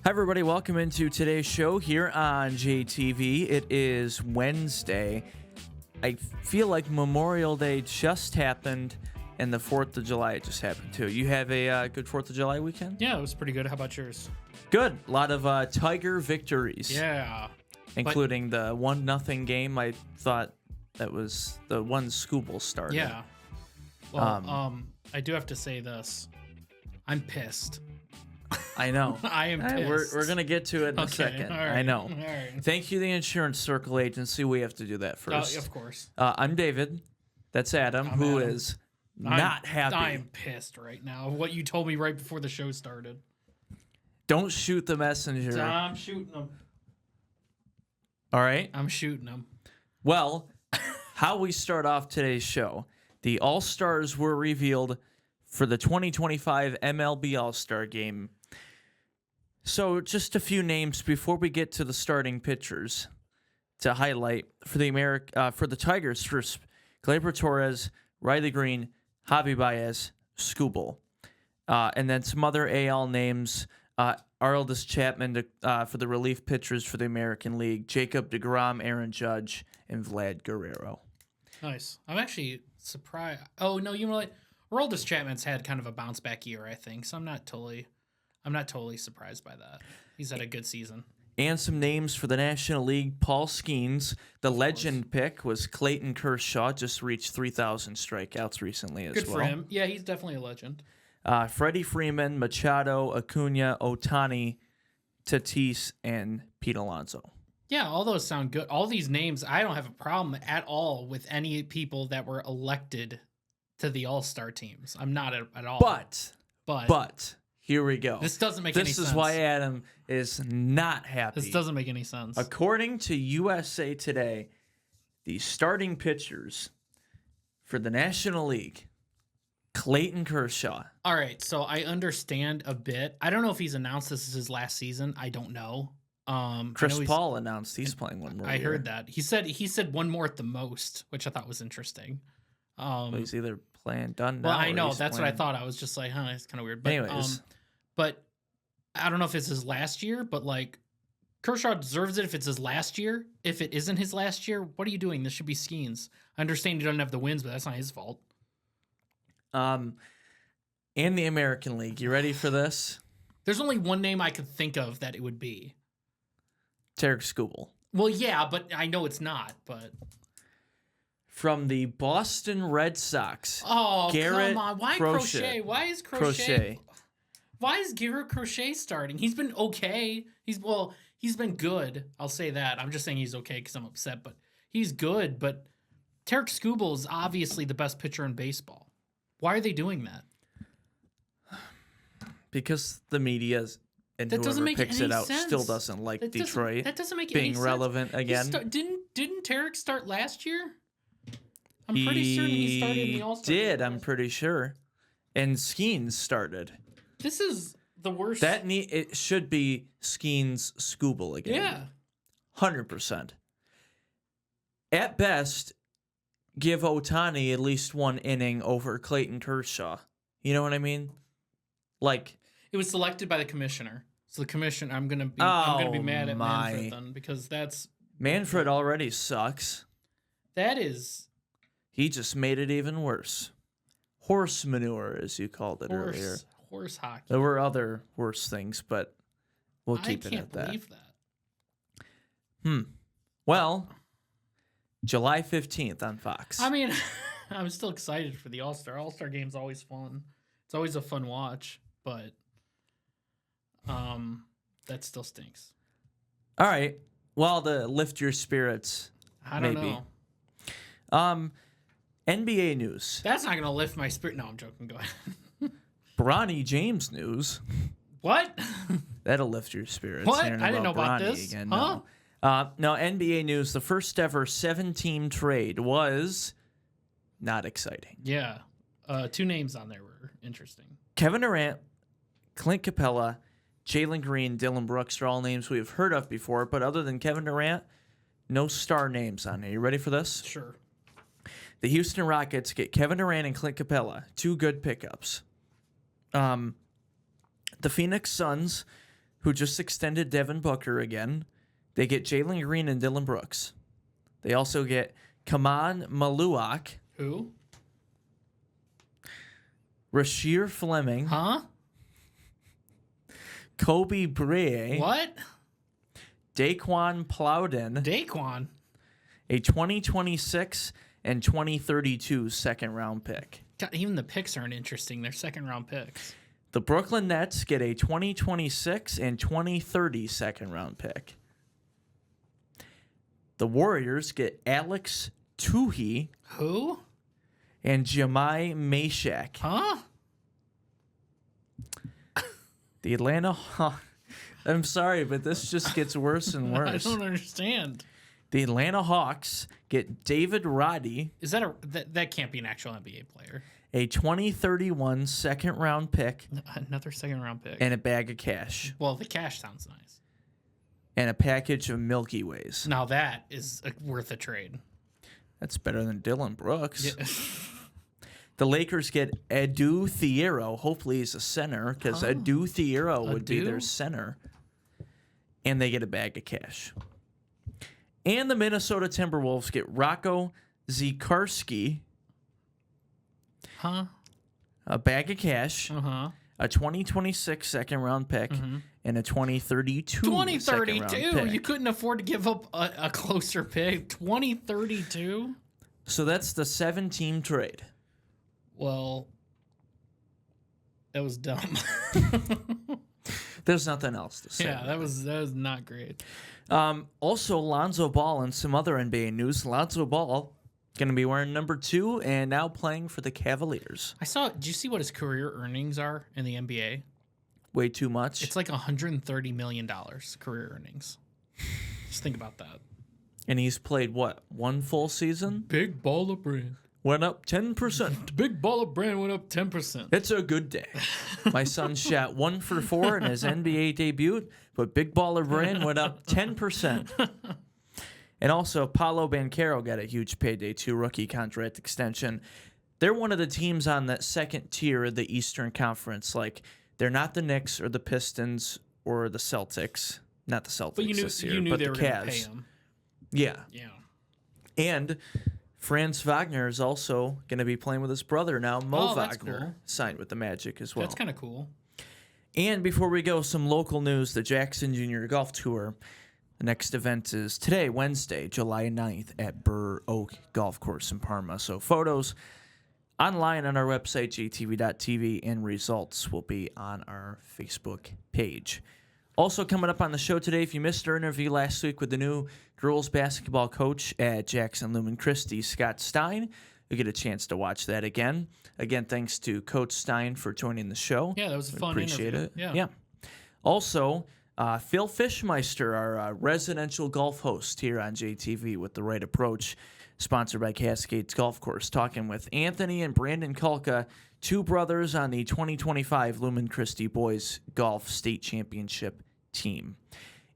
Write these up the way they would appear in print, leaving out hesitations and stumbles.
Hi, everybody. Welcome into today's show here on JTV. It is Wednesday. I feel like Memorial Day just happened, and the 4th of July just happened, too. You have a good 4th of July weekend? Yeah, it was pretty good. How about yours? Good. A lot of Tiger victories. Yeah. Including the 1-0 game. I thought that was the one Scooble started. Yeah. Well, I do have to say this. I'm pissed. I know. I am pissed. We're going to get to it in a second. All right, I know. All right. Thank you, the Insurance Circle Agency. We have to do that first. Of course. I'm David. That's Adam, who is not happy. I'm pissed right now. What you told me right before the show started. Don't shoot the messenger. I'm shooting him. All right? I'm shooting him. Well, how we start off today's show. The All-Stars were revealed for the 2025 MLB All-Star Game. So just a few names before we get to the starting pitchers to highlight for the Tigers. First, Gleyber Torres, Riley Green, Javi Baez, Scooble. And then some other AL names, Aroldis Chapman for the relief pitchers for the American League, Jacob deGrom, Aaron Judge, and Vlad Guerrero. Nice. I'm actually surprised. Oh, no, you know what? Aroldis Chapman's had kind of a bounce back year, I think. So I'm not totally surprised by that. He's had a good season. And some names for the National League. Paul Skeens, the legend pick, was Clayton Kershaw, just reached 3,000 strikeouts recently as well. Good for him. Yeah, he's definitely a legend. Freddie Freeman, Machado, Acuna, Ohtani, Tatis, and Pete Alonso. Yeah, all those sound good. All these names, I don't have a problem at all with any people that were elected to the All-Star teams. I'm not at all. But here we go. This doesn't make any sense. This is why Adam is not happy. This doesn't make any sense. According to USA Today, the starting pitchers for the National League, Clayton Kershaw. All right, so I understand a bit. I don't know if he's announced this is his last season. I don't know. Chris Paul announced he's playing one more year. I heard that. He said one more at the most, which I thought was interesting. Well, he's either playing done now. Well, I know. That's what I thought. I was just like, it's kind of weird. But, anyways. But I don't know if it's his last year, but like Kershaw deserves it if it's his last year. If it isn't his last year, what are you doing? This should be Skeens. I understand he doesn't have the wins, but that's not his fault. In the American League, you ready for this? There's only one name I could think of that it would be. Tarek Skubal. Well, yeah, but I know it's not, but... From the Boston Red Sox. Oh, Garrett come on. Why Crochet? Why is Crochet? Why is Garrett Crochet starting? He's been okay. He's been good. I'll say that. I'm just saying he's okay because I'm upset, but he's good. But Tarek Skubal is obviously the best pitcher in baseball. Why are they doing that? Because the media and that whoever picks it out still doesn't like Detroit that doesn't make being any relevant sense. again. Didn't Tarek start last year? I'm pretty certain he started in the All-Star game. I'm pretty sure. And Skeens started. This is the worst. It should be Skeens Skubal again. Yeah. 100%. At best, give Ohtani at least one inning over Clayton Kershaw. You know what I mean? Like, it was selected by the commissioner. So the commissioner, I'm gonna be mad at Manfred then because that's Manfred already sucks. That is. He just made it even worse. Horse manure, as you called it earlier. Horse hockey. There were other worse things, but we'll keep it at that. I can't believe that. Well, July 15th on Fox. I mean, I'm still excited for the All-Star. All-Star game's always fun. It's always a fun watch, but that still stinks. All right. Well, to lift your spirits, I don't know. NBA news. That's not going to lift my spirit. No, I'm joking. Go ahead. Bronny James news. What? That'll lift your spirits. What? I didn't know about Bronny this. Again. Huh? No, NBA news. The first ever 7-team trade was not exciting. Yeah. 2 names on there were interesting. Kevin Durant, Clint Capella, Jalen Green, Dylan Brooks are all names we've heard of before, but other than Kevin Durant, no star names on here. You ready for this? Sure. The Houston Rockets get Kevin Durant and Clint Capella, 2 good pickups. The Phoenix Suns, who just extended Devin Booker again, they get Jalen Green and Dylan Brooks. They also get Kaman Maluak. Who? Rasheer Fleming. Huh? Kobe Brie. What? Daquan Plowden. Daquan? A 2026 and 2032 second-round pick. God, even the picks aren't interesting. They're second-round picks. The Brooklyn Nets get a 2026 and 2030 second-round pick. The Warriors get Alex Tuhi. Who? And Jemai Mashak. Huh? The Atlanta Hawks. I'm sorry, but this just gets worse and worse. I don't understand. The Atlanta Hawks get David Roddy. Is that that can't be an actual NBA player? A 2031 second-round pick. Another second-round pick. And a bag of cash. Well, the cash sounds nice. And a package of Milky Ways. Now that is worth a trade. That's better than Dylan Brooks. Yeah. The Lakers get Edu Thiero. Hopefully he's a center because Edu Thiero would be their center. And they get a bag of cash. And the Minnesota Timberwolves get Rocco Zikarski. Huh? A bag of cash. Uh-huh. A 2026 second-round pick. And a 2032 second-round pick. You couldn't afford to give up a closer pick. 2032? So that's the 7-team trade. Well, that was dumb. There's nothing else to say. Yeah, that was not great. Also, Lonzo Ball and some other NBA news. Lonzo Ball going to be wearing number 2 and now playing for the Cavaliers. Did you see what his career earnings are in the NBA? Way too much. It's like $130 million career earnings. Just think about that. And he's played, what, 1 full season? Big baller brand. Went up 10%. Big baller brand went up 10%. It's a good day. My son shot 1 for 4 in his NBA debut, but Big Baller Brand went up 10%. And also, Paolo Banchero got a huge payday, too, rookie contract extension. They're one of the teams on that second tier of the Eastern Conference. Like, they're not the Knicks or the Pistons or the Celtics. Not the Celtics But you knew they were going to pay him. Yeah. Yeah. And Franz Wagner is also going to be playing with his brother now. Mo Wagner cool. signed with the Magic as well. That's kind of cool. And before we go, some local news. The Jackson Junior Golf Tour. The next event is today, Wednesday, July 9th at Burr Oak Golf Course in Parma. So photos online on our website, jtv.tv, and results will be on our Facebook page. Also coming up on the show today, if you missed our interview last week with the new girls basketball coach at Jackson Lumen Christi, Scott Stein, you get a chance to watch that again. Again, thanks to Coach Stein for joining the show. Yeah, that was a fun Appreciate interview. it. Yeah. Also, Phil Fishmeister, our residential golf host here on JTV with The Right Approach, sponsored by Cascades Golf Course, talking with Anthony and Brandon Kulka, 2 brothers on the 2025 Lumen Christi Boys Golf State Championship team.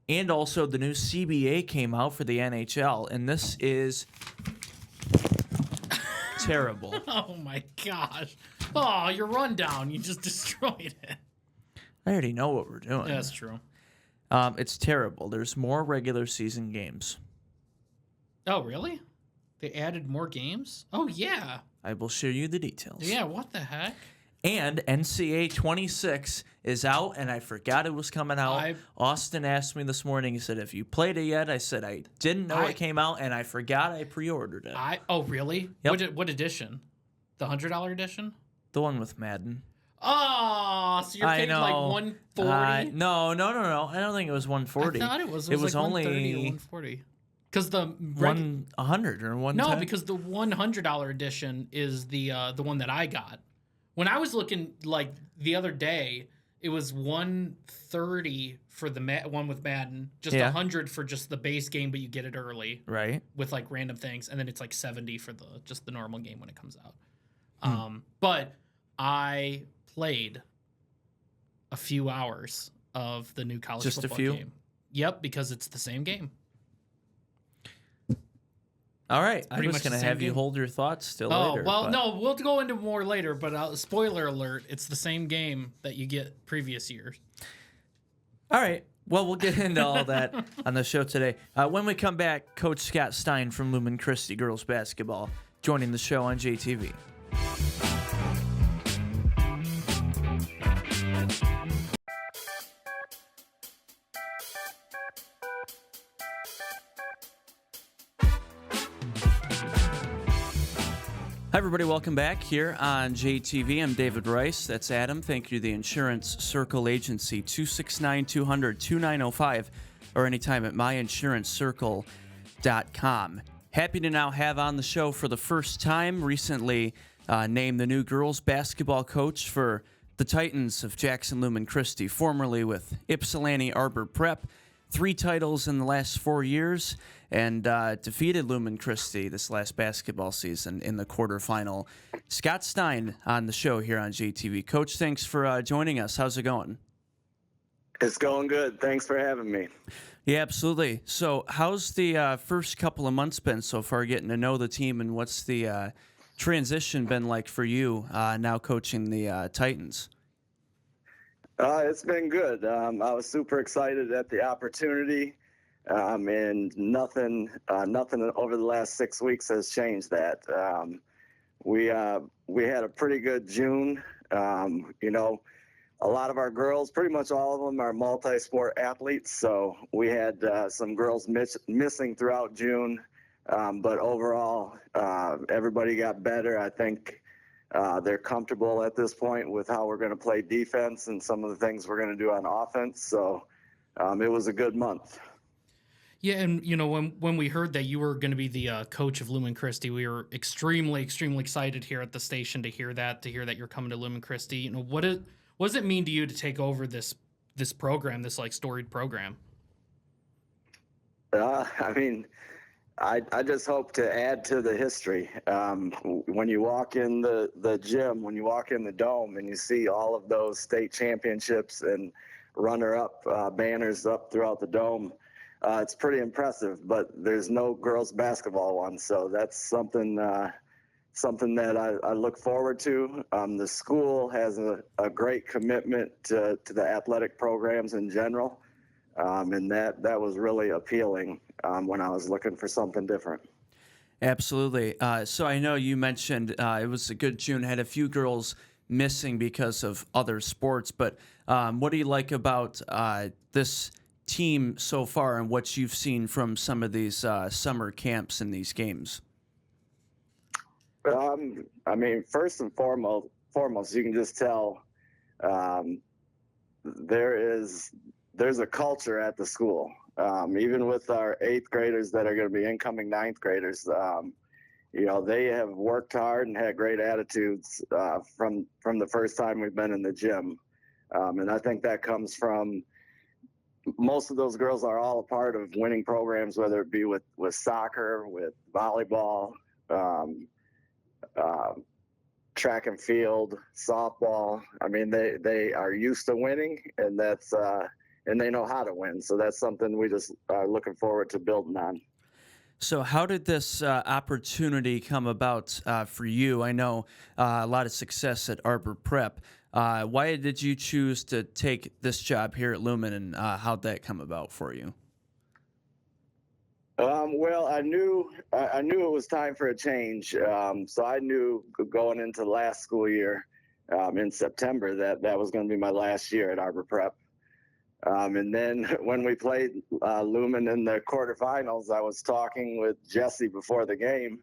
And also the new CBA came out for the NHL, and this is terrible. Oh my gosh. Oh, your rundown. You just destroyed it. I already know what we're doing. Yeah, that's true. It's terrible. There's more regular season games. Oh, really? They added more games? Oh, yeah. I will share you the details. Yeah, what the heck? And NCAA 26 is out, and I forgot it was coming out. Austin asked me this morning. He said, "Have you played it yet?" I said, "I didn't know it came out, and I forgot I pre-ordered it." Oh, really? Yep. What edition? The $100 edition? The one with Madden. Oh, so you're paying like $140? No. I don't think it was $140. I thought it was. It was like only $130 or $140. Because the $100 or $110. No, because the $100 edition is the one that I got. When I was looking like the other day, it was $130 for the one with Madden, just $100 for just the base game, but you get it early, right? With like random things, and then it's like $70 for just the normal game when it comes out. But I played a few hours of the new college football game. Yep, because it's the same game. All right. I Pretty was much going the to same have you game. hold your thoughts till Oh, later. well, but- no, we'll go into more later, but spoiler alert, it's the same game that you get previous years. All right. Well, we'll get into all that on the show today. When we come back, Coach Scott Stein from Lumen Christi Girls Basketball joining the show on JTV. Hi, everybody. Welcome back here on JTV. I'm David Rice. That's Adam. Thank you to the Insurance Circle Agency, 269-200-2905, or anytime at myinsuranccircle.com. Happy to now have on the show for the first time, recently named the new girls basketball coach for the Titans of Jackson Lumen Christi, formerly with Ypsilanti Arbor Prep. 3 titles in the last 4 years, and defeated Lumen Christi this last basketball season in the quarterfinal. Scott Stein on the show here on JTV. Coach, thanks for joining us. How's it going? It's going good. Thanks for having me. Yeah, absolutely. So how's the first couple of months been so far, getting to know the team, and what's the transition been like for you now coaching the Titans? It's been good. I was super excited at the opportunity, and nothing over the last 6 weeks has changed that. We had a pretty good June. A lot of our girls, pretty much all of them, are multi-sport athletes. So we had some girls missing throughout June, but overall, everybody got better. I think. They're comfortable at this point with how we're going to play defense and some of the things we're going to do on offense. So it was a good month. Yeah, and when we heard that you were going to be the coach of Lumen Christi, we were extremely excited here at the station to hear that you're coming to Lumen Christi. What does it mean to you to take over this program, this like storied program? I just hope to add to the history. When you walk in the gym, when you walk in the dome, and you see all of those state championships and runner-up banners up throughout the dome, it's pretty impressive. But there's no girls basketball one, so that's something that I look forward to. The school has a great commitment to the athletic programs in general. And that was really appealing when I was looking for something different. Absolutely. So I know you mentioned it was a good June, had a few girls missing because of other sports, but what do you like about this team so far and what you've seen from some of these summer camps and these games? First and foremost, you can just tell there's a culture at the school. Even with our 8th graders that are going to be incoming 9th graders, they have worked hard and had great attitudes from the first time we've been in the gym. And I think that comes from most of those girls are all a part of winning programs, whether it be with soccer, with volleyball, track and field, softball. They are used to winning, and and they know how to win. So that's something we just are looking forward to building on. So how did this opportunity come about for you? I know a lot of success at Arbor Prep. Why did you choose to take this job here at Lumen, and how'd that come about for you? Well, I knew it was time for a change. So I knew going into last school year in September that was going to be my last year at Arbor Prep. And then when we played Lumen in the quarterfinals, I was talking with Jesse before the game,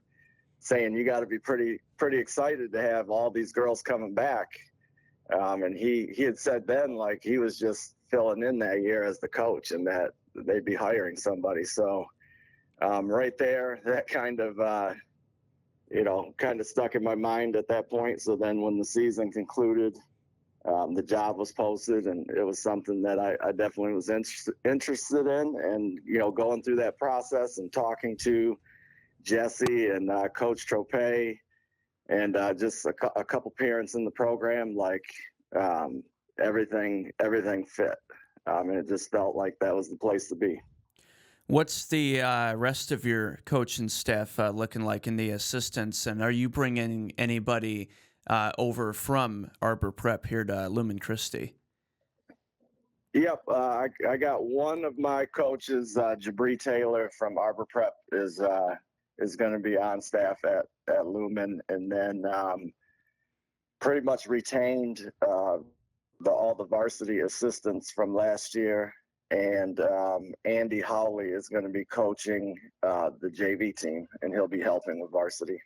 saying you got to be pretty excited to have all these girls coming back. And he had said then, like, he was just filling in that year as the coach, and that they'd be hiring somebody. So right there, that kind of stuck in my mind at that point. So then when the season concluded, the job was posted, and it was something that I definitely was interested in. And, going through that process and talking to Jesse and Coach Tropay and just a couple parents in the program, like everything fit. And it just felt like that was the place to be. What's the rest of your coaching staff looking like in the assistants? And are you bringing anybody over from Arbor Prep here to Lumen Christi? Yep, I got one of my coaches, Jabri Taylor from Arbor Prep, is going to be on staff at Lumen, and then pretty much retained all the varsity assistants from last year, and Andy Howley is going to be coaching the JV team, and he'll be helping with varsity.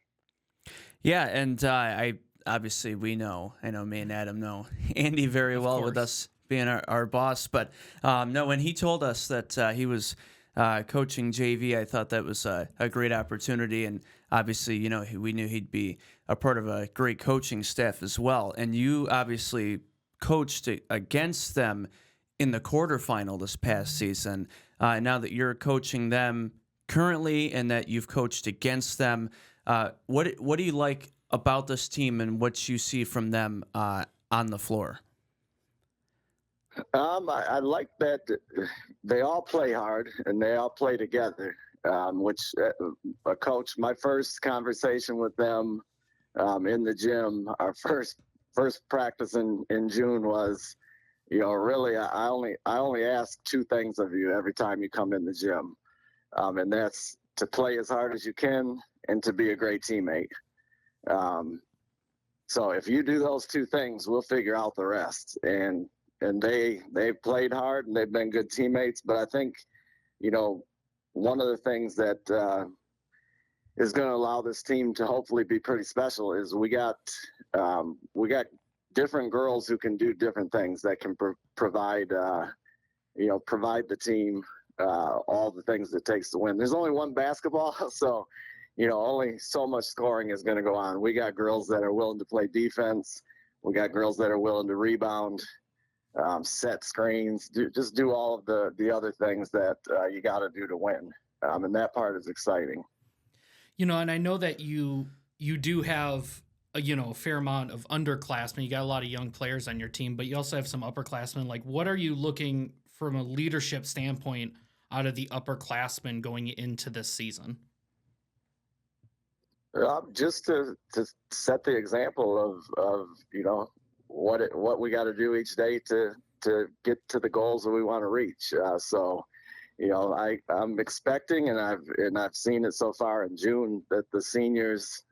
Yeah, and I obviously I know me and Adam know Andy very well with us being our boss, but no, when he told us that he was coaching JV, I thought that was a great opportunity, and obviously, we knew he'd be a part of a great coaching staff as well, and you obviously coached against them in the quarterfinal this past season. Now that you're coaching them currently and that you've coached against them, what do you like about this team and what you see from them on the floor? I like that they all play hard and they all play together, which a coach, my first conversation with them in the gym, our first practice in June was, really, I only ask two things of you every time you come in the gym. And that's to play as hard as you can and to be a great teammate. So if you do those two things, we'll figure out the rest. And they've played hard and they've been good teammates. But I think, one of the things that is going to allow this team to hopefully be pretty special is we got different girls who can do different things that can provide the team all the things it takes to win. There's only one basketball, so only so much scoring is going to go on. We got girls that are willing to play defense. We got girls that are willing to rebound, set screens, do all of the other things that you got to do to win. And that part is exciting. And I know that you do have a fair amount of underclassmen. You got a lot of young players on your team, but you also have some upperclassmen. Like, what are you looking from a leadership standpoint out of the upperclassmen going into this season? Just to set the example of what we got to do each day to get to the goals that we want to reach. I'm expecting, and I've seen it so far in June, that the seniors,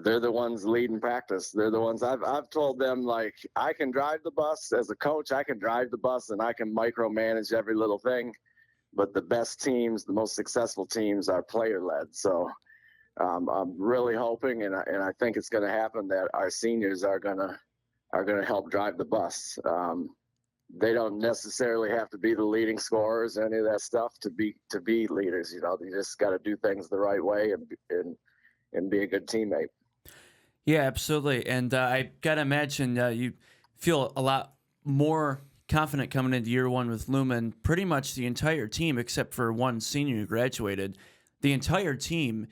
they're the ones leading practice. They're the ones I've told them, like, I can drive the bus as a coach. I can drive the bus and I can micromanage every little thing. But the best teams, the most successful teams, are player led. So I'm really hoping, and I think it's going to happen, that our seniors are going to help drive the bus. They don't necessarily have to be the leading scorers or any of that stuff to be leaders. They just got to do things the right way and be a good teammate. Yeah, absolutely. And I gotta imagine you feel a lot more confident coming into year one with Lumen. Pretty much the entire team, except for one senior who graduated, the entire team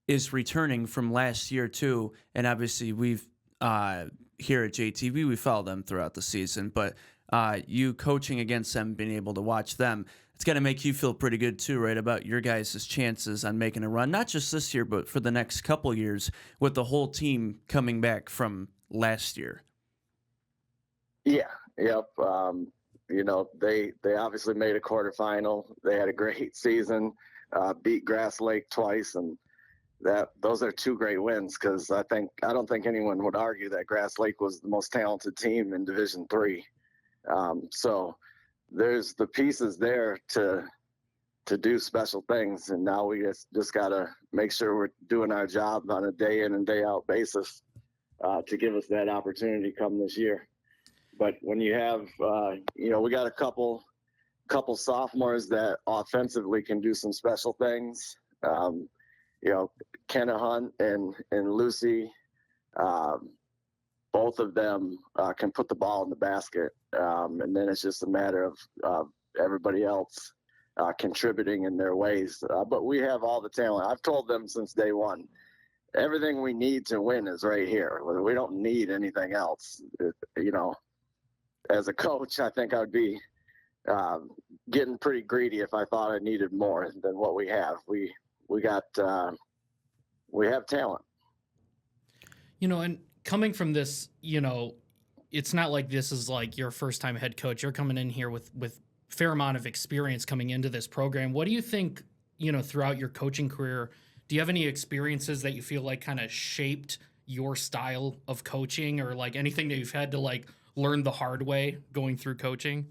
is returning from last year too. And obviously we've here at JTV, we follow them throughout the season, but you coaching against them, being able to watch them, it's got to make you feel pretty good too, right, about your guys' chances on making a run, not just this year, but for the next couple years with the whole team coming back from last year. Yeah, yep. They obviously made a quarterfinal. They had a great season, beat Grass Lake twice, and those are two great wins, because I don't think anyone would argue that Grass Lake was the most talented team in Division III. So there's the pieces there to do special things, and now we just got to make sure we're doing our job on a day in and day out basis to give us that opportunity come this year. But when you have, we got a couple sophomores that offensively can do some special things. Kenna Hunt and Lucy, both of them can put the ball in the basket. And then it's just a matter of everybody else contributing in their ways. But we have all the talent. I've told them since day one, everything we need to win is right here. We don't need anything else. As a coach, I think I'd be getting pretty greedy if I thought I needed more than what we have. We have talent. And coming from this, it's not like this is like your first time head coach. You're coming in here with fair amount of experience coming into this program. What do you think, throughout your coaching career, do you have any experiences that you feel like kind of shaped your style of coaching, or like anything that you've had to like learn the hard way going through coaching?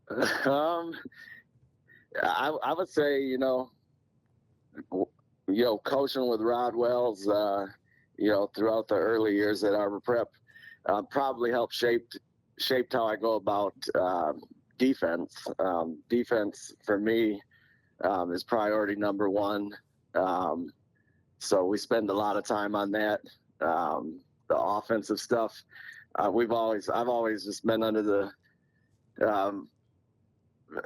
I would say, coaching with Rod Wells, throughout the early years at Arbor Prep, probably helped shaped how I go about defense. Defense for me is priority number one. So we spend a lot of time on that. The offensive stuff, I've always just been under the,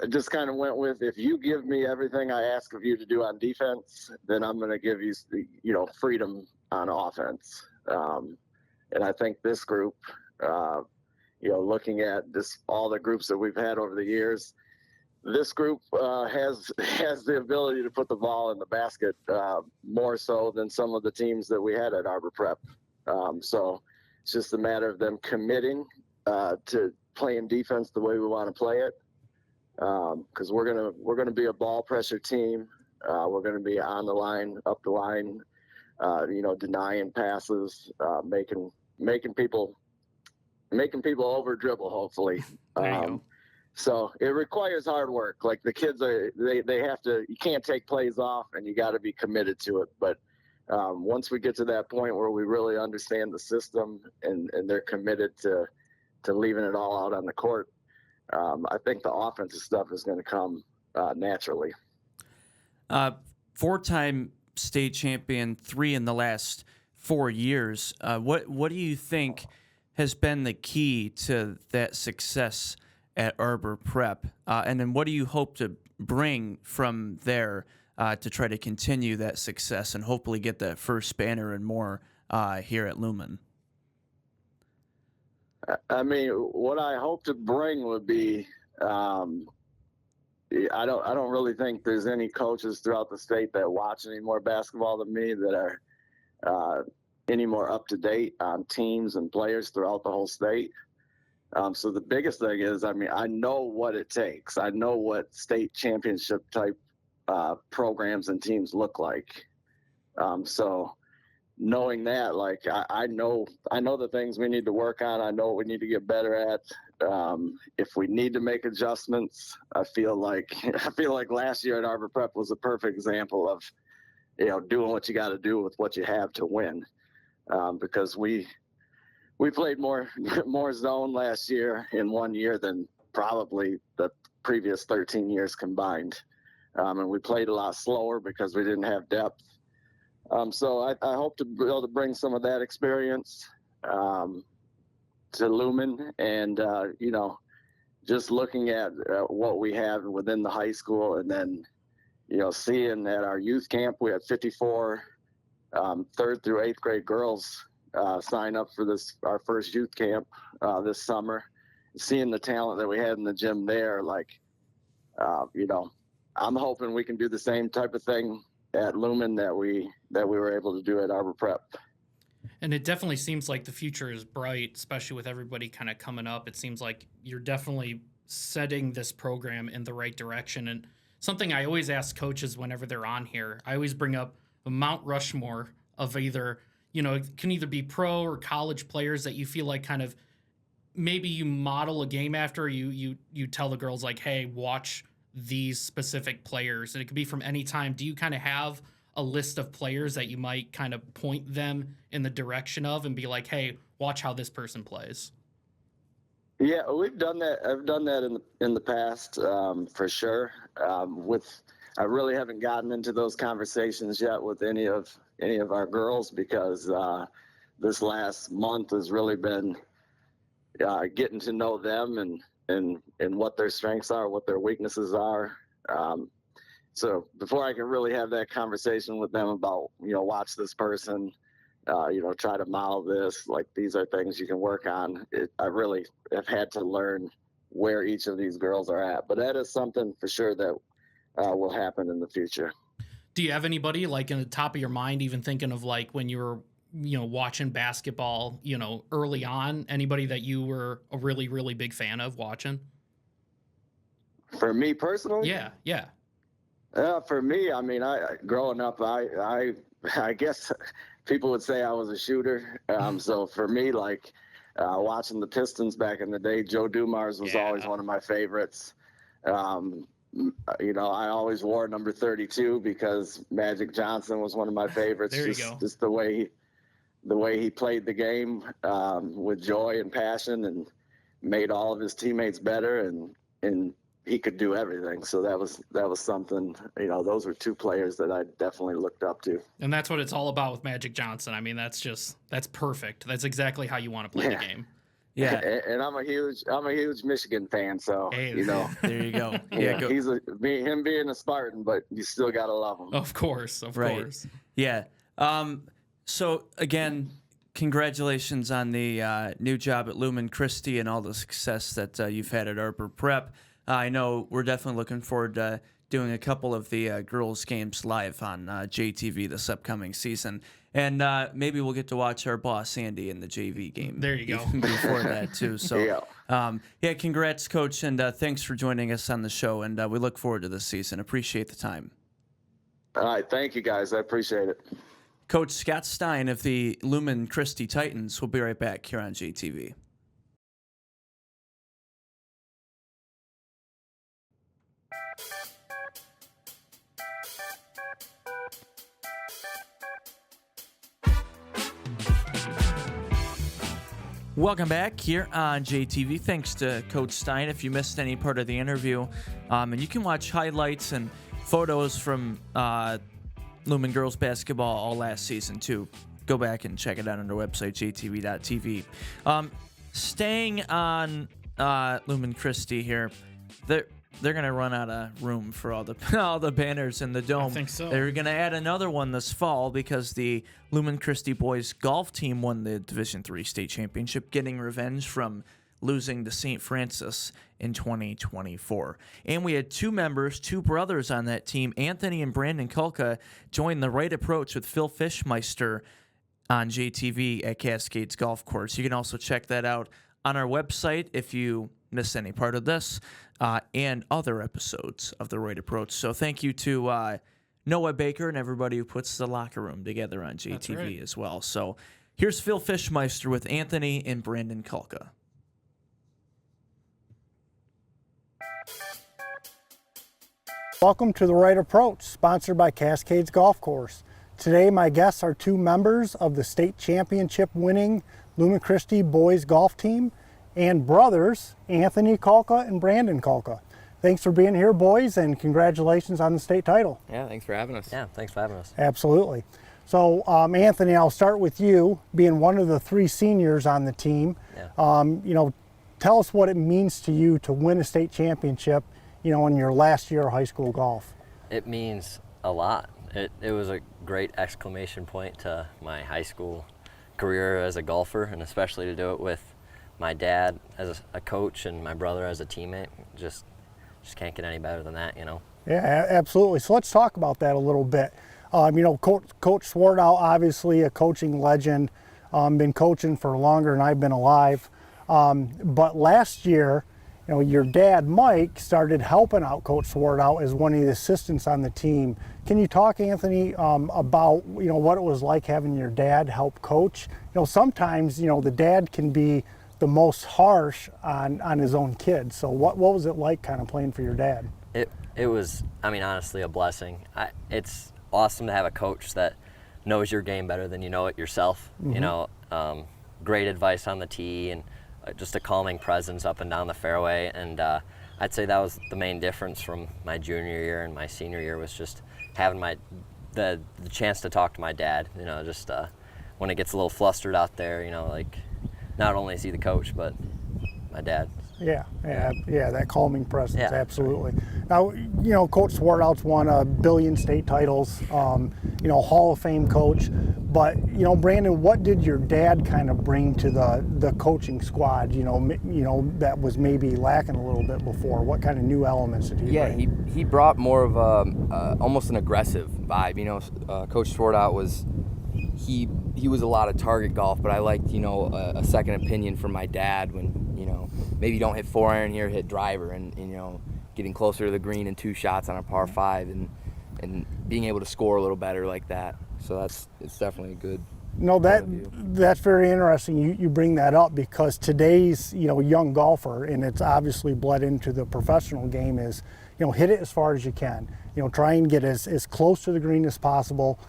just kind of went with, if you give me everything I ask of you to do on defense, then I'm going to give you, freedom on offense. And I think this group, looking at all the groups that we've had over the years, this group has the ability to put the ball in the basket more so than some of the teams that we had at Arbor Prep. So it's just a matter of them committing to playing defense the way we want to play it. Because we're gonna be a ball pressure team. We're gonna be on the line, up the line, denying passes, making people over dribble. Hopefully, There you go. so it requires hard work. Like the kids they have to. You can't take plays off, and you got to be committed to it. But once we get to that point where we really understand the system and they're committed to leaving it all out on the court, I think the offensive stuff is going to come naturally. 4-time state champion, 3 in the last 4 years. What do you think has been the key to that success at Arbor Prep? And then what do you hope to bring from there to try to continue that success and hopefully get that first banner and more here at Lumen? I mean, what I hope to bring would be, I don't really think there's any coaches throughout the state that watch any more basketball than me that are any more up to date on teams and players throughout the whole state. So the biggest thing is, I know what it takes. I know what state championship type programs and teams look like. So knowing that, like, I know the things we need to work on. I know what we need to get better at. If we need to make adjustments, I feel like last year at Arbor Prep was a perfect example of, doing what you got to do with what you have to win. Because we played more zone last year in 1 year than probably the previous 13 years combined. And we played a lot slower because we didn't have depth. So I hope to be able to bring some of that experience to Lumen, and just looking at what we have within the high school, and then seeing at our youth camp we had 54 3rd through 8th grade girls sign up for our first youth camp this summer. Seeing the talent that we had in the gym there, like I'm hoping we can do the same type of thing at Lumen that we were able to do at Arbor Prep. And it definitely seems like the future is bright, especially with everybody kind of coming up. It seems like you're definitely setting this program in the right direction. And something I always ask coaches whenever they're on here, I always bring up the Mount Rushmore of either, it can either be pro or college players that you feel like kind of maybe you model a game after. You tell the girls like, hey, watch these specific players, and it could be from any time. Do you kind of have a list of players that you might kind of point them in the direction of and be like, hey, watch how this person plays? Yeah, we've done that. I've done that in the past, for sure. I really haven't gotten into those conversations yet with any of our girls, because this last month has really been getting to know them and what their strengths are, what their weaknesses are. So before I can really have that conversation with them about, watch this person, try to model this. Like, these are things you can work on. I really have had to learn where each of these girls are at. But that is something for sure that will happen in the future. Do you have anybody like in the top of your mind, even thinking of like when you were, watching basketball, early on, anybody that you were a really, really big fan of watching? For me personally? Yeah. For me, I mean, growing up, I guess people would say I was a shooter. So for me, like watching the Pistons back in the day, Joe Dumars was always one of my favorites. I always wore number 32 because Magic Johnson was one of my favorites. There you go. Just the way he played the game with joy and passion, and made all of his teammates better, and he could do everything. So that was something. Those were two players that I definitely looked up to. And that's what it's all about with Magic Johnson. I mean, that's perfect. That's exactly how you want to play the game. Yeah, and I'm a huge Michigan fan, so hey, there you go. He's him being a Spartan, but you still gotta love him. Of course. Yeah. So again, congratulations on the new job at Lumen Christi and all the success that you've had at Arbor Prep. I know we're definitely looking forward to doing a couple of the girls' games live on JTV this upcoming season. And maybe we'll get to watch our boss, Andy, in the JV game. There you go. Before that, too. So, congrats, Coach, and thanks for joining us on the show. And we look forward to this season. Appreciate the time. All right. Thank you, guys. I appreciate it. Coach Scott Stein of the Lumen Christi Titans will be right back here on JTV. Welcome back here on JTV. Thanks to Coach Stein. If you missed any part of the interview, and you can watch highlights and photos from Lumen girls basketball all last season too. Go back and check it out on our website, jtv.tv. Staying on Lumen Christi here, they're gonna run out of room for all the banners in the dome. I think so. They're gonna add another one this fall because the Lumen Christi boys golf team won the Division III state championship, getting revenge from losing to St. Francis in 2024. And we had two brothers on that team, Anthony and Brandon Kulka, joined the Right Approach with Phil Fischmeister on JTV at Cascades Golf Course. You can also check that out on our website if you miss any part of this and other episodes of the Right Approach. So thank you to Noah Baker and everybody who puts the locker room together on JTV as well. So here's Phil Fischmeister with Anthony and Brandon Kulka. Welcome to the Right Approach, sponsored by Cascades Golf Course. Today my guests are two members of the state championship winning Lumen Christi boys golf team and brothers, Anthony Kulka and Brandon Kulka. Thanks for being here, boys, and congratulations on the state title. Yeah, thanks for having us. Yeah, thanks for having us. Absolutely. So, Anthony, I'll start with you, being one of the three seniors on the team. Yeah. Tell us what it means to you to win a state championship, in your last year of high school golf. It means a lot. It was a great exclamation point to my high school career as a golfer, and especially to do it with my dad as a coach and my brother as a teammate. Just can't get any better than that, Yeah, absolutely. So let's talk about that a little bit. Coach Swartout, obviously a coaching legend, been coaching for longer than I've been alive. But last year, your dad, Mike, started helping out Coach Swartout as one of the assistants on the team. Can you talk, Anthony, about, what it was like having your dad help coach? Sometimes, the dad can be the most harsh on his own kids. So what was it like kind of playing for your dad? It was, honestly, a blessing. It's awesome to have a coach that knows your game better than you know it yourself. Mm-hmm. Great advice on the tee and just a calming presence up and down the fairway. And I'd say that was the main difference from my junior year and my senior year, was just having the chance to talk to my dad. Just when it gets a little flustered out there, not only is he the coach, but my dad. Yeah, that calming presence, Yeah, absolutely. Now, Coach Swartout's won a billion state titles, Hall of Fame coach. But, Brandon, what did your dad kind of bring to the coaching squad, that was maybe lacking a little bit before? What kind of new elements did he bring? He brought more of almost an aggressive vibe. Coach Swartout he was a lot of target golf, but I liked, a second opinion from my dad when, maybe you don't hit 4-iron here, hit driver, and getting closer to the green in 2 shots on a par 5 and being able to score a little better like that. So it's definitely a good. No, that's very interesting. You bring that up because today's young golfer, and it's obviously bled into the professional game, is hit it as far as you can. Try and get as close to the green as possible.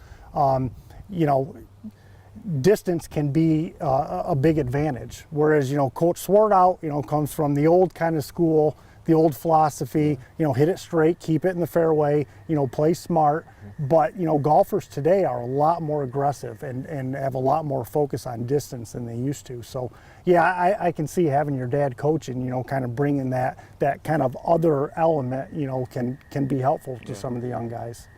Distance can be a big advantage. Whereas Coach Swartout comes from the old kind of school, the old philosophy. Hit it straight, keep it in the fairway. Play smart. But golfers today are a lot more aggressive and have a lot more focus on distance than they used to. So yeah, I can see having your dad coaching, kind of bringing that kind of other element, can be helpful to some of the young guys.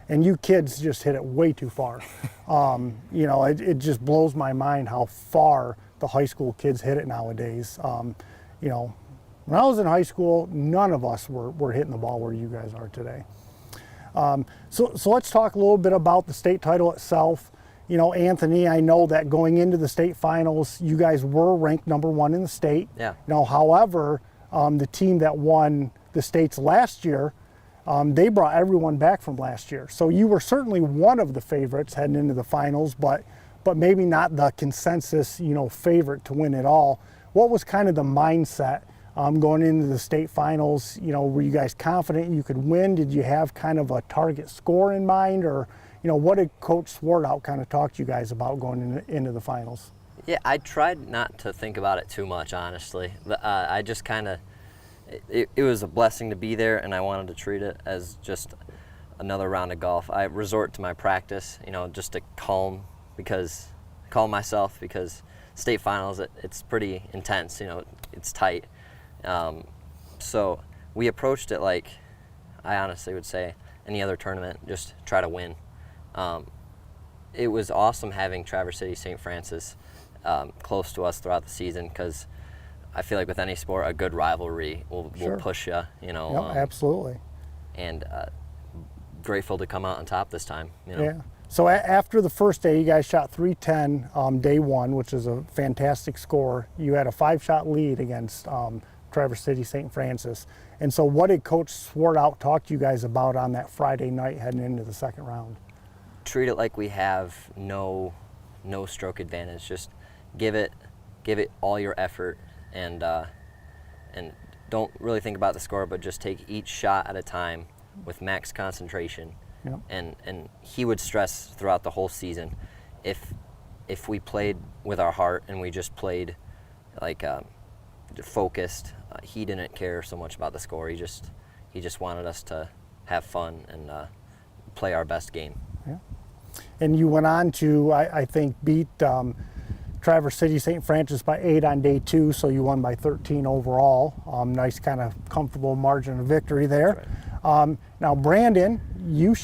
And you kids just hit it way too far. It just blows my mind how far the high school kids hit it nowadays. When I was in high school, none of us were hitting the ball where you guys are today. So let's talk a little bit about the state title itself. Anthony, I know that going into the state finals, you guys were ranked #1 in the state. Yeah. However, the team that won the states last year, they brought everyone back from last year. So you were certainly one of the favorites heading into the finals, but maybe not the consensus, favorite to win it all. What was kind of the mindset going into the state finals? Were you guys confident you could win? Did you have kind of a target score in mind? Or, what did Coach Swartout kind of talk to you guys about going into the finals? Yeah, I tried not to think about it too much, honestly. I just kind of, it was a blessing to be there, and I wanted to treat it as just another round of golf. I resort to my practice, just to calm myself, because state finals, it's pretty intense, it's tight. So we approached it like I honestly would say any other tournament, just try to win. It was awesome having Traverse City St. Francis close to us throughout the season, because I feel like with any sport, a good rivalry will push you, Yep, absolutely. And grateful to come out on top this time. Yeah. So after the first day, you guys shot 310 day 1, which is a fantastic score. You had a 5-shot lead against Traverse City St. Francis. And so what did Coach Swartout talk to you guys about on that Friday night heading into the second round? Treat it like we have no stroke advantage. Just give it all your effort, and don't really think about the score, but just take each shot at a time with max concentration. Yep. And he would stress throughout the whole season, if we played with our heart and we just played like focused, he didn't care so much about the score. He just wanted us to have fun and play our best game. Yeah. And you went on to, I think, beat Traverse City St. Francis by 8 on day 2, so you won by 13 overall. Nice kind of comfortable margin of victory there. Right. Now, Brandon, you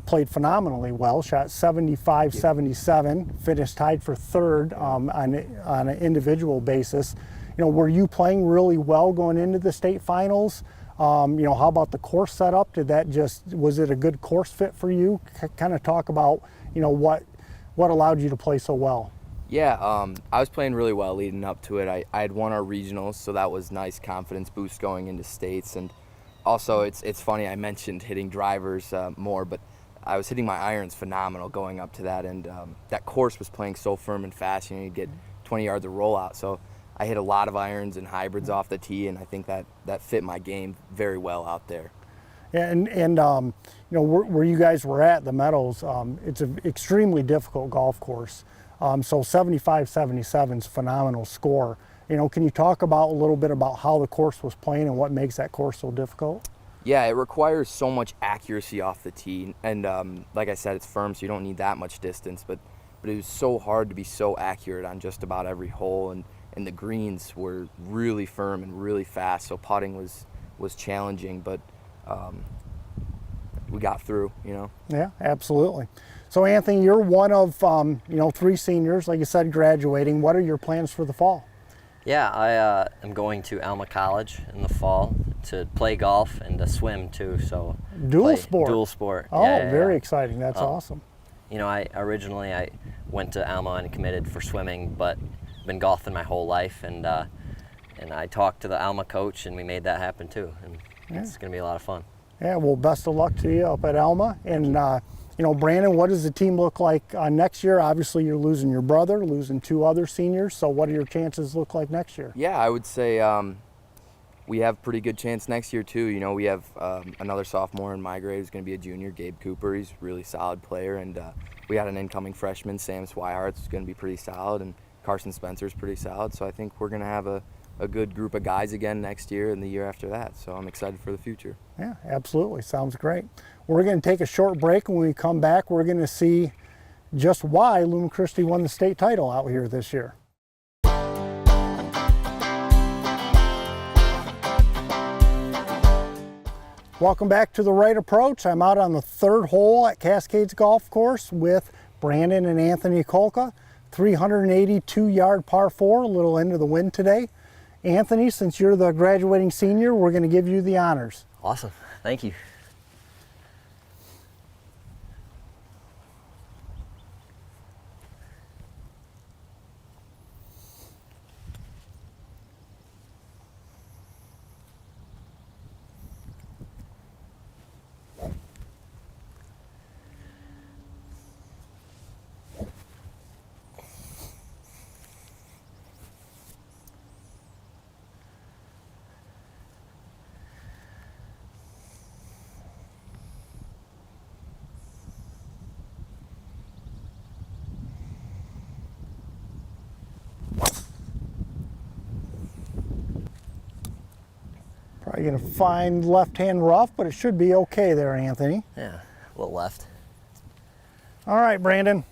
played phenomenally well, shot 75-77, finished tied for 3rd on an individual basis. Were you playing really well going into the state finals? How about the course setup? Was it a good course fit for you? Kind of talk about, what allowed you to play so well. Yeah, I was playing really well leading up to it. I had won our regionals, so that was nice confidence boost going into states. And also, it's funny, I mentioned hitting drivers more, but I was hitting my irons phenomenal going up to that, and that course was playing so firm and fast. You get 20 yards of rollout, so I hit a lot of irons and hybrids off the tee, and I think that fit my game very well out there. And where you guys were at, the Meadows, it's an extremely difficult golf course. So 75-77 is a phenomenal score. Can you talk a little bit about how the course was playing and what makes that course so difficult? Yeah, it requires so much accuracy off the tee, and like I said, it's firm, so you don't need that much distance. But it was so hard to be so accurate on just about every hole, and and the greens were really firm and really fast, so putting was challenging, but we got through, you know. Yeah, absolutely. So Anthony, you're one of 3 seniors, like you said, graduating. What are your plans for the fall? Yeah, I am going to Alma College in the fall to play golf and to swim too. So Dual sport. Dual sport. Oh, yeah, very yeah. exciting. That's awesome. You know, I originally went to Alma and committed for swimming, but been golfing my whole life, and I talked to the Alma coach, and we made that happen too. And it's going to be a lot of fun. Yeah, well, best of luck to you up at Alma. And Brandon, what does the team look like next year? Obviously, you're losing your brother, losing 2 other seniors. So what do your chances look like next year? Yeah, I would say we have pretty good chance next year too. You know, we have another sophomore in my grade who's going to be a junior, Gabe Cooper. He's a really solid player, and we had an incoming freshman, Sam Swihart, who's going to be pretty solid, and Carson Spencer's pretty solid. So I think we're going to have a good group of guys again next year and the year after that. So I'm excited for the future. Yeah, absolutely. Sounds great. We're going to take a short break. When we come back, we're going to see just why Luma Christi won the state title out here this year. Welcome back to The Right Approach. I'm out on the 3rd hole at Cascades Golf Course with Brandon and Anthony Kolka. 382-yard par 4, a little into the wind today. Anthony, since you're the graduating senior, we're going to give you the honors. Awesome. Thank you. Probably going to find left-hand rough, but it should be okay there, Anthony. Yeah, a little left. All right, Brandon.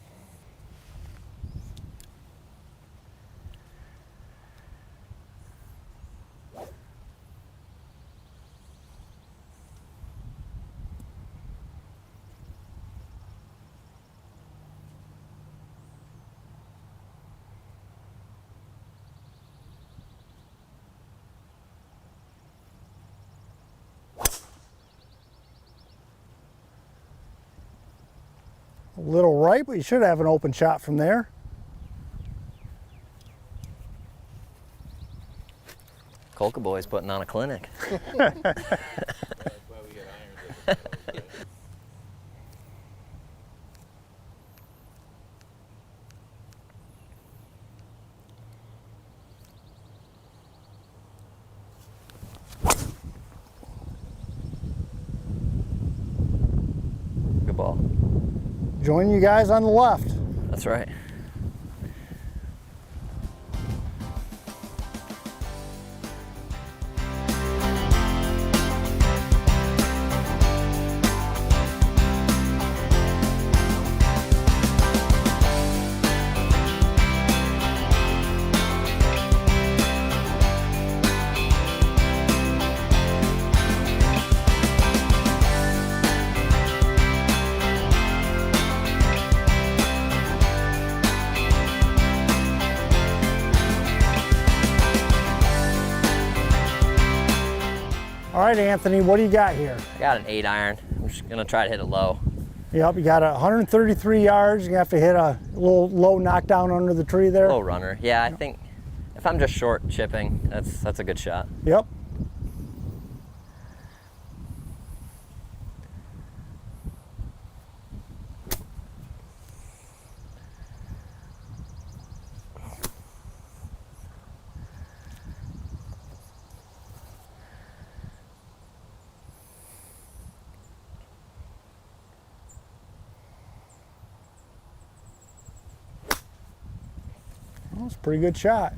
A little right, but you should have an open shot from there. Kolka boy's putting on a clinic. Good ball. Join you guys on the left. That's right. All right, Anthony, what do you got here? I got an 8 iron. I'm just gonna try to hit it low. Yep, you got 133 yards. You have to hit a little low knockdown under the tree there. Low runner. Yeah, I think if I'm just short chipping, that's a good shot. Yep. Well, that's a pretty good shot.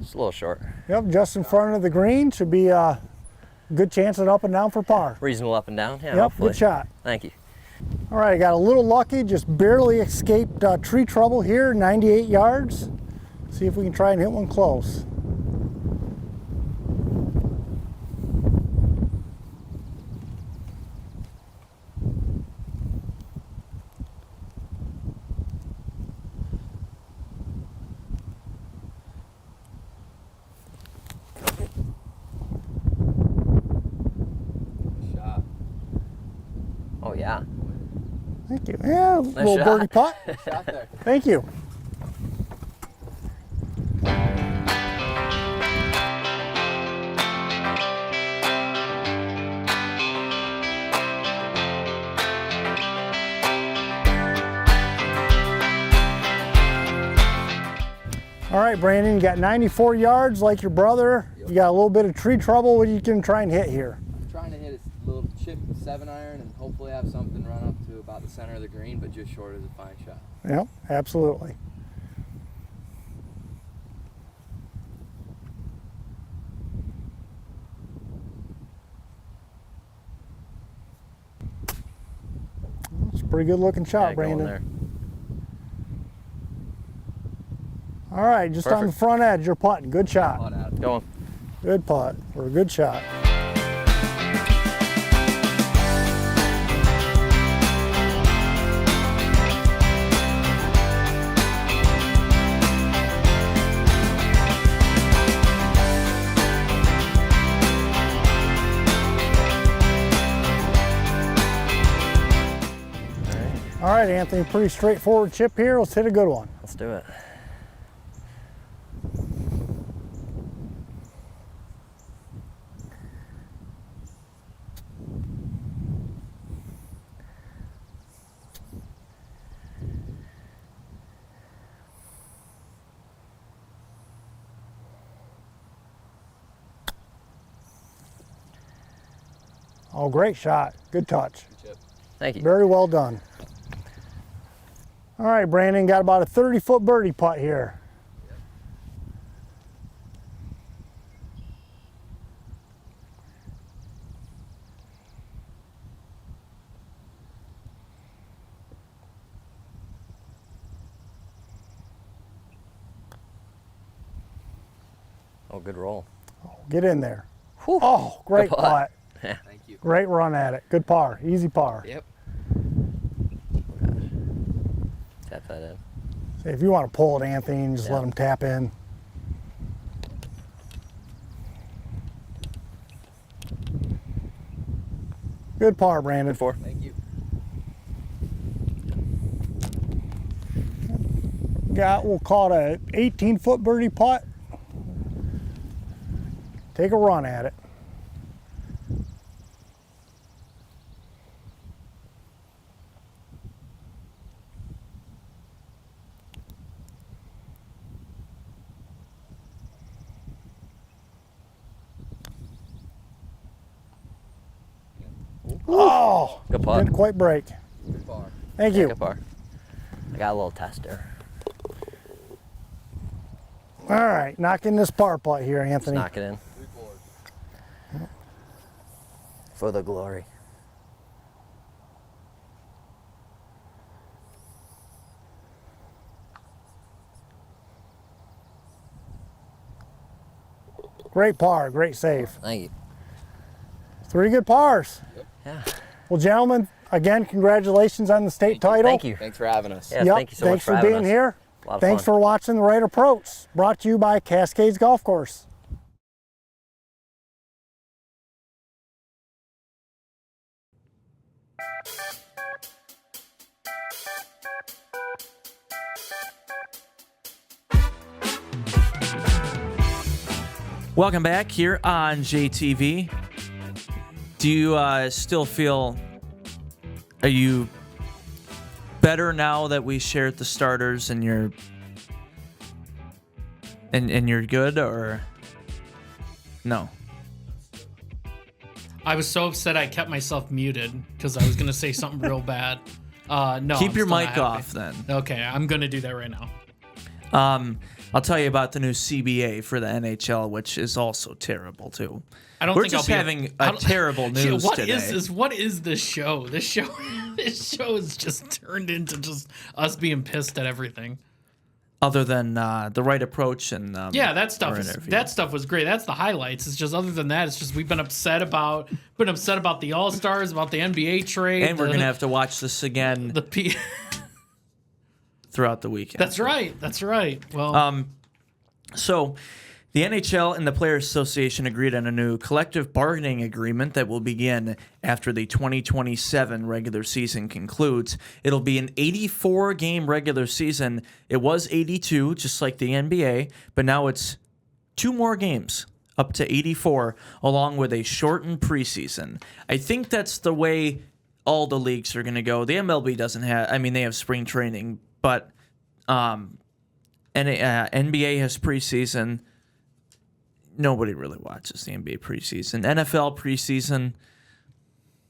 It's a little short. Yep, just in front of the green. Should be a good chance at up and down for par. Reasonable up and down. Yeah, Yep, hopefully. good shot. Thank you. All right, got a little lucky, just barely escaped tree trouble here, 98 yards. See if we can try and hit one close. Shot. Oh yeah. Thank you. Yeah, little shot. birdie putt. Shot there. Thank you. All right, Brandon, you got 94 yards like your brother. Yep. You got a little bit of tree trouble. What are you going to try and hit here? I'm trying to hit a little chip 7-iron and hopefully have something run up to about the center of the green, but just short is a fine shot. Yep, absolutely. It's a pretty good looking shot, Yeah, going Brandon. there. All right, just on the Perfect. front edge, you're putting. Good shot. Putt at it. Going. Good putt or a good shot. All right, Anthony, pretty straightforward chip here. Let's hit a good one. Let's do it. Oh, great shot. Good touch. Good chip. Thank you. Very well done. All right, Brandon, got about a 30-foot birdie putt here. Oh, good roll. Get in there. Whew. Oh, great Good putt. putt. Thank you. Great run at it. Good par. Easy par. Yep. Tap that in. See, if you want to pull it, Anthony, and just Yeah. let him tap in. Good par, Brandon. Good four. Thank you. Got, we'll call it a 18-foot birdie putt. Take a run at it. Oh, Good putt. didn't quite break. Good par. Thank Yeah, you. good par. I got a little tester. All right, knocking this par putt here, Just Anthony. knock it in. 3-4. For the glory. Great par, great save. Thank you. 3 good pars. Yeah. Well, gentlemen, again, congratulations on the state title. Thank you. Thanks for having us. Yeah, Yep, thank you so thanks much for being having us. here. A lot of Thanks fun. for watching The Right Approach, brought to you by Cascades Golf Course. Welcome back here on JTV. Do you still feel, are you better now that we shared the starters and you're good, or no? I was so upset I kept myself muted because I was gonna say something real bad. No. Keep I'm your still mic happy. off then. Okay, I'm gonna do that right now. I'll tell you about the new CBA for the NHL, which is also terrible too. I don't We're think just I'll having a terrible news what today. is this? What is this show? This show is just turned into just us being pissed at everything. Other than the right approach and Yeah, that stuff was great. That's the highlights. It's just other than that, it's just we've been upset about the All-Stars, about the NBA trade, and we're gonna have to watch this again throughout the weekend. That's right. That's right. Well, So, the NHL and the Players Association agreed on a new collective bargaining agreement that will begin after the 2027 regular season concludes. It'll be an 84-game regular season. It was 82, just like the NBA, but now it's 2 more games, up to 84, along with a shortened preseason. I think that's the way all the leagues are going to go. The MLB doesn't have, they have spring training, but NBA has preseason. Nobody really watches the NBA preseason. NFL preseason,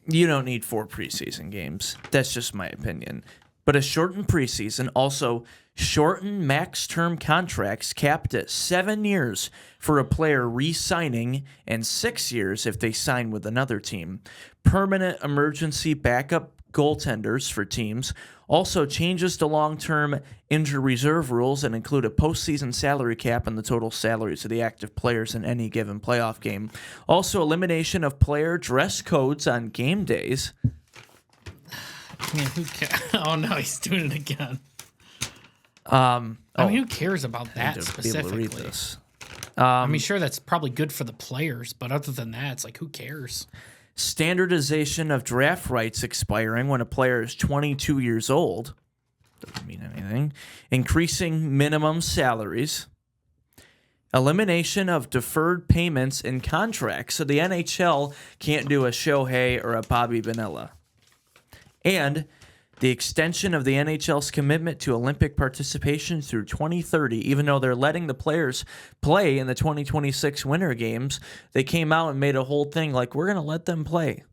you don't need 4 preseason games. That's just my opinion. But a shortened preseason, also shortened max term contracts capped at 7 years for a player re-signing and 6 years if they sign with another team. Permanent emergency backup goaltenders for teams. Also changes to long-term injury reserve rules and include a postseason salary cap and the total salaries of the active players in any given playoff game. Also elimination of player dress codes on game days. who cares? Oh no, he's doing it again. Who cares about that specifically? Read this. Sure, that's probably good for the players, but other than that, it's like, who cares? Standardization of draft rights expiring when a player is 22 years old. Doesn't mean anything. Increasing minimum salaries. Elimination of deferred payments in contracts, so the NHL can't do a Shohei or a Bobby Bonilla. And the extension of the NHL's commitment to Olympic participation through 2030, even though they're letting the players play in the 2026 Winter Games, they came out and made a whole thing like, we're going to let them play.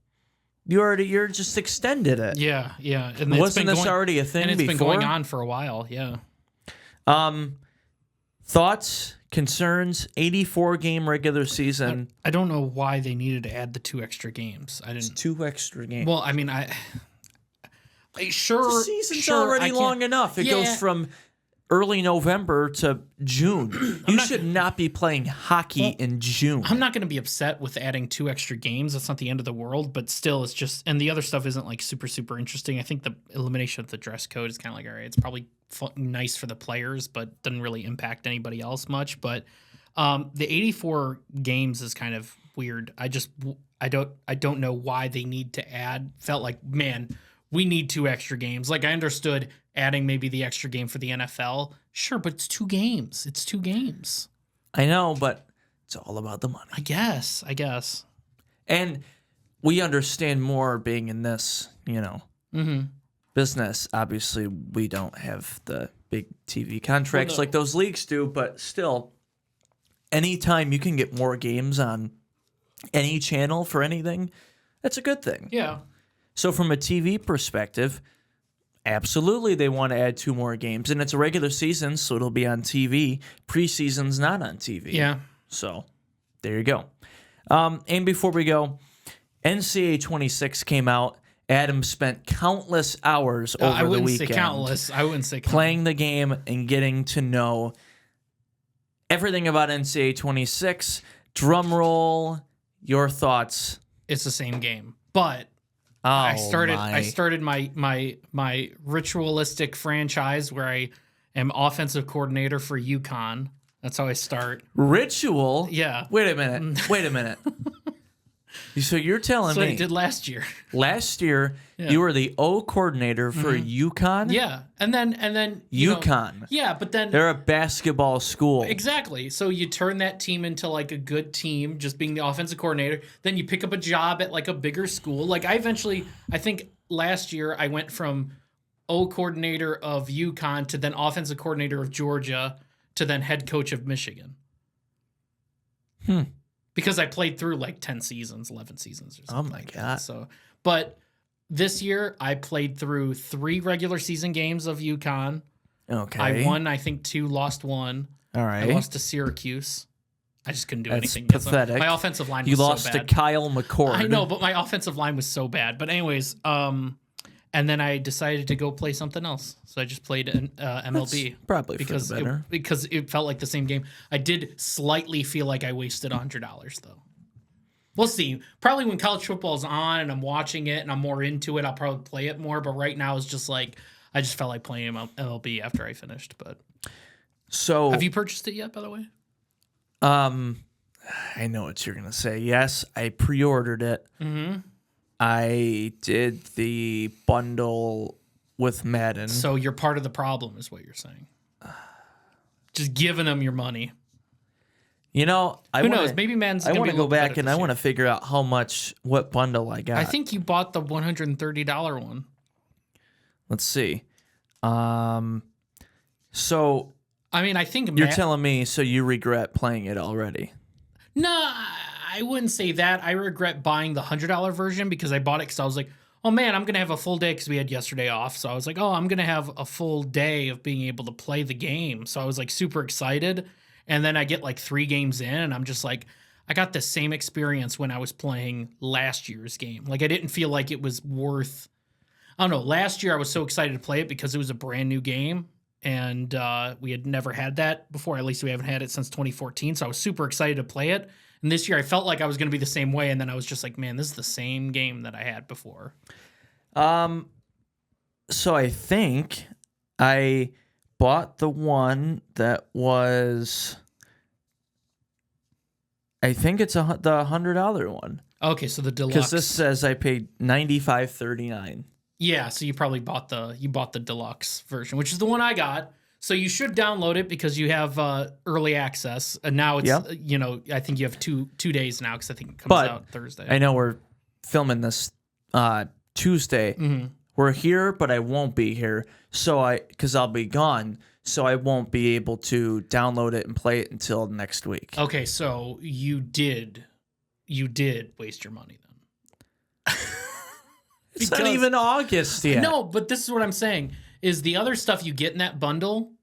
You're just extended it. Yeah. And wasn't this already a thing before? And it's been going on for a while, yeah. Thoughts, concerns, 84-game regular season. I don't know why they needed to add the 2 extra games. It's 2 extra games. Well, sure. The season's already long enough. It goes from early November to June. You should not be playing hockey in June. I'm not going to be upset with adding 2 extra games. That's not the end of the world, but still, it's just, and the other stuff isn't like super, super interesting. I think the elimination of the dress code is kind of like, all right, it's probably nice for the players, but doesn't really impact anybody else much. But the 84 games is kind of weird. I don't know why they need to add. Felt like, man, we need 2 extra games. Like, I understood adding maybe the extra game for the NFL. Sure, but it's 2 games. It's 2 games. I know, but it's all about the money. I guess. And we understand more being in this, business. Obviously, we don't have the big TV contracts like those leagues do, but still, anytime you can get more games on any channel for anything, that's a good thing. Yeah. So from a TV perspective, absolutely they want to add 2 more games. And it's a regular season, so it'll be on TV. Preseason's not on TV. Yeah. So there you go. And before we go, NCAA 26 came out. Adam spent countless hours over the weekend. I wouldn't say countless. Playing the game and getting to know everything about NCAA 26. Drum roll, your thoughts. It's the same game. But I started my ritualistic franchise where I am offensive coordinator for UConn. That's how I start. Ritual? Yeah. Wait a minute. So you're telling me I did last year. Last year you were the O coordinator for UConn? Yeah. And then UConn. Yeah, but then they're a basketball school. Exactly. So you turn that team into like a good team, just being the offensive coordinator. Then you pick up a job at like a bigger school. Like I think last year I went from O coordinator of UConn to then offensive coordinator of Georgia to then head coach of Michigan. Because I played through like 10 seasons, 11 seasons or something. Oh my God. God. So, but this year I played through 3 regular season games of UConn. Okay. I won, I think 2, lost 1. All I right. lost to Syracuse. I just couldn't do That's anything. pathetic. My offensive line You was lost so to bad. Kyle McCord. I know, but my offensive line was so bad. But anyways, and then I decided to go play something else. So I just played an MLB. That's probably because for the better. because it felt like the same game. I did slightly feel like I wasted $100 though. We'll see. Probably when college football is on and I'm watching it and I'm more into it, I'll probably play it more. But right now it's just like I just felt like playing MLB after I finished. But So have you purchased it yet? By the way, I know what you're gonna say. Yes, I pre-ordered it. mm-hmm. I did the bundle with Madden. So you're part of the problem, is what you're saying. Just giving them your money. You know, Who knows? Maybe Madden's I gonna want be to a go little back better and this I want to year. figure out what bundle I got. I think you bought the $130 one. Let's see. So I mean, I think you're telling me so you regret playing it already? No, I wouldn't say that. I regret buying the $100 version because I bought it because I was like, oh man, I'm going to have a full day because we had yesterday off. So I was like, oh, I'm going to have a full day of being able to play the game. So I was like super excited. And then I get like 3 games in and I'm just like, I got the same experience when I was playing last year's game. Like I didn't feel like it was worth, I don't know. Last year I was so excited to play it because it was a brand new game. And we had never had that before. At least we haven't had it since 2014. So I was super excited to play it. And this year I felt like I was going to be the same way. And then I was just like, man, this is the same game that I had before. So I think I bought the one that was, I think it's the $100 one. Okay, so the deluxe. Because this says I paid $95.39. Yeah, so you probably bought the deluxe version, which is the one I got. So you should download it because you have early access. And now it's I think you have two days now because I think it comes out Thursday. I know we're filming this Tuesday. Mm-hmm. We're here, but I won't be here. Because I'll be gone. So I won't be able to download it and play it until next week. Okay, so you did waste your money then. It's not even August yet. No, but this is what I'm saying, is the other stuff you get in that bundle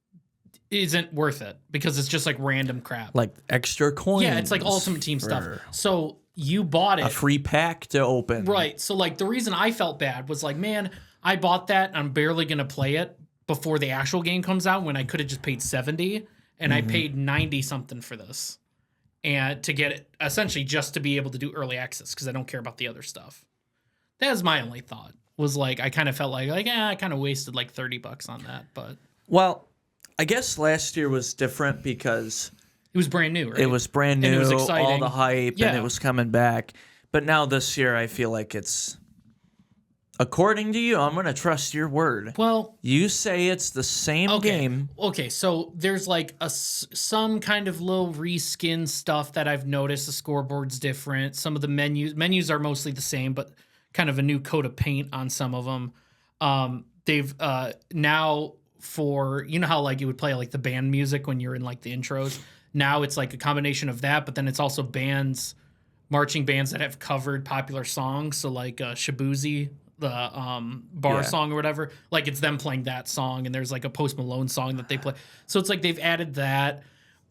isn't worth it because it's just like random crap. Like extra coins. Yeah, it's like Ultimate Team stuff. So you bought it. A free pack to open. Right. So like the reason I felt bad was like, man, I bought that and I'm barely going to play it before the actual game comes out when I could have just paid $70 and I paid 90 something for this. And to get it essentially just to be able to do early access because I don't care about the other stuff. That was my only thought. Was like I kind of felt like I kind of wasted like $30 on that, but Well, I guess last year was different because it was brand new, right? it was brand new, And it was exciting. all the hype, Yeah. and it was coming back. But now this year, I feel like it's, according to you, I'm going to trust your word. Well, You say it's the same game. Okay, so there's like some kind of little reskin stuff that I've noticed. The scoreboard's different. Some of the menus are mostly the same, but kind of a new coat of paint on some of them. They've now for, you know how like you would play like the band music when you're in like the intros. Now it's like a combination of that, but then it's also marching bands that have covered popular songs. So like Shabuzi, the bar song or whatever, like it's them playing that song, and there's like a Post Malone song that they play. So it's like they've added that.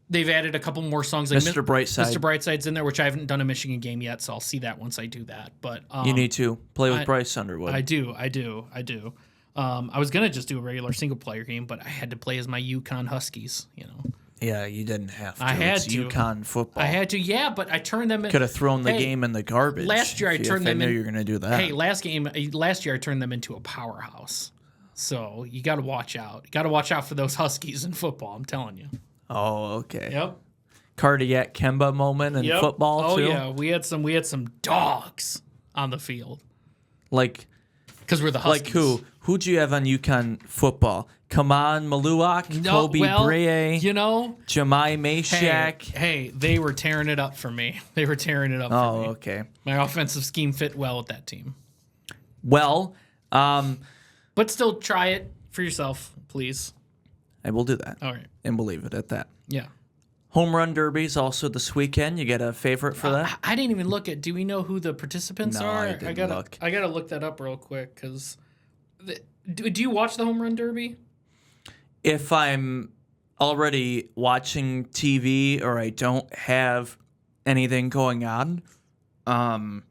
They've added a couple more songs, like Mr. Brightside. Mr. Brightside's in there, which I haven't done a Michigan game yet, so I'll see that once I do that. But You need to play with Bryce Underwood. I do. I was gonna just do a regular single player game, but I had to play as my Yukon Huskies. You know. Yeah, you didn't have to. I had it's to. UConn football. I had to, yeah, but I turned them in. Could have thrown the game in the garbage. Last year I turned them I knew in. you were going to do that. Hey, last year I turned them into a powerhouse. So you got to watch out. You got to watch out for those Huskies in football. I'm telling you. Oh, okay. Yep. Cardiac Kemba moment in football too. Oh yeah, we had some dogs on the field. Like, because we're the Huskies. Like who'd you have on UConn football? Kaman Maluak, Kobe Brie, you know, Jemai Mashak. Hey, they were tearing it up for me. They were tearing it up for me. Oh, okay. My offensive scheme fit well with that team. Well, but still try it for yourself, please. I will do that. All right. And believe it at that. Yeah. Home Run Derby is also this weekend. You get a favorite for that? I didn't even look at. Do we know who the participants No, are? I didn't look. I gotta look that up real quick because. Do you watch the Home Run Derby? if I'm already watching TV or I don't have anything going on, I'm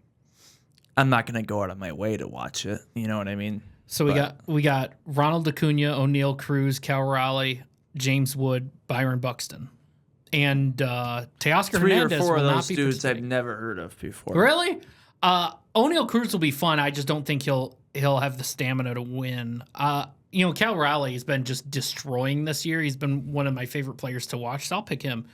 not going to go out of my way to watch it. You know what I mean? So we got Ronald Acuna, O'Neal Cruz, Cal Raleigh, James Wood, Byron Buxton, and Teoscar Hernandez. 3 or 4 of will those not be dudes I've participating. never heard of before. Really? O'Neal Cruz will be fun. I just don't think he'll have the stamina to win. Cal Raleigh has been just destroying this year. He's been one of my favorite players to watch, so I'll pick him.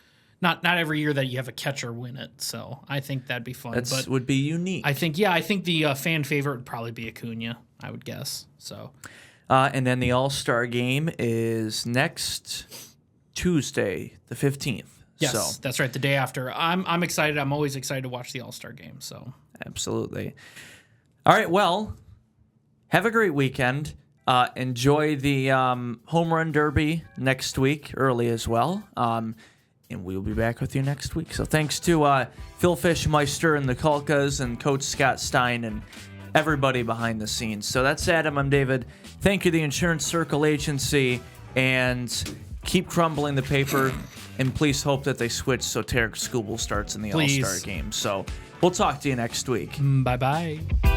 Not every year that you have a catcher win it, so I think that'd be fun. That but would be unique. I think the fan favorite would probably be Acuna, I would guess. So, and then the All-Star game is next Tuesday, the 15th. yes, So, that's right, the day after. I'm excited. I'm always excited to watch the All-Star game. So, absolutely. All right, well, have a great weekend. Enjoy the Home Run Derby next week, early as well. And we'll be back with you next week. So thanks to Phil Fishmeister and the Kulkas and Coach Scott Stein and everybody behind the scenes. So that's Adam. I'm David. Thank you, the Insurance Circle Agency. And keep crumbling the paper. And please hope that they switch so Tarek Skubal starts in the Please. All-Star game. So we'll talk to you next week. bye-bye.